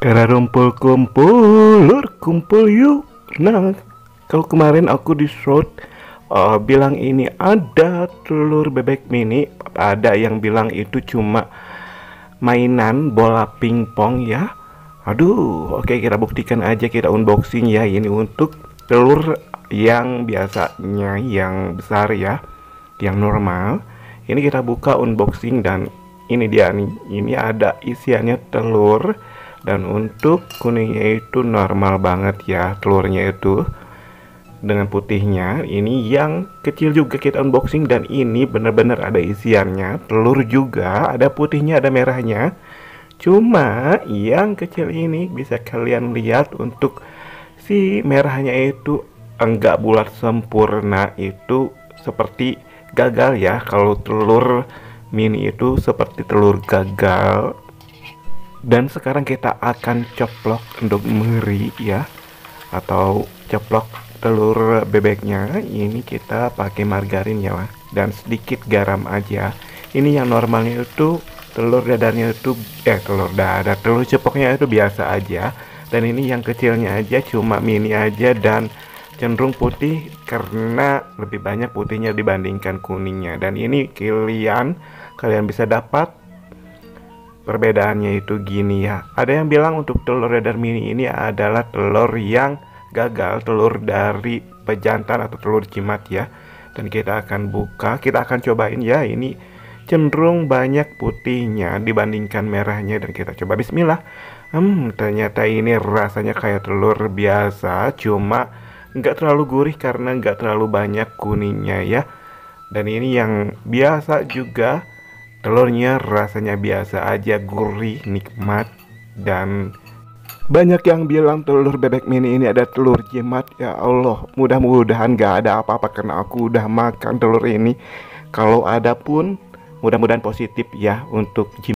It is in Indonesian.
Karena rumpul kumpul, lur kumpul yuk. Nah, kalau kemarin aku di short bilang ini ada telur bebek mini, ada yang bilang itu cuma mainan bola pingpong ya. Aduh, oke kita buktikan aja, kita unboxing ya. Ini untuk telur yang biasanya yang besar ya, yang normal. Ini kita buka unboxing dan ini dia nih. Ini ada isiannya telur dan untuk kuningnya itu normal banget ya, telurnya itu dengan putihnya. Ini yang kecil juga kita unboxing dan ini benar-benar ada isiannya, telur juga, ada putihnya, ada merahnya. Cuma yang kecil ini bisa kalian lihat untuk si merahnya itu enggak bulat sempurna, itu seperti gagal ya. Kalau telur mini itu seperti telur gagal. Dan sekarang kita akan coplok untuk meri ya, atau coplok telur bebeknya. Ini kita pakai margarin ya, dan sedikit garam aja. Ini yang normalnya itu telur dadarnya itu telur cepoknya itu biasa aja. Dan ini yang kecilnya aja cuma mini aja dan cenderung putih karena lebih banyak putihnya dibandingkan kuningnya. Dan ini kalian bisa dapat perbedaannya itu gini ya. Ada yang bilang untuk telur dadar mini ini adalah telur yang gagal, telur dari pejantan atau telur jimat ya. Dan kita akan buka, kita akan cobain ya. Ini cenderung banyak putihnya dibandingkan merahnya dan kita coba. Bismillah. Ternyata ini rasanya kayak telur biasa, cuma nggak terlalu gurih karena nggak terlalu banyak kuningnya ya. Dan ini yang biasa juga, telurnya rasanya biasa aja, gurih, nikmat. Dan banyak yang bilang telur bebek mini ini ada telur jimat. Ya Allah, mudah-mudahan gak ada apa-apa karena aku udah makan telur ini. Kalau ada pun mudah-mudahan positif ya untuk jimat.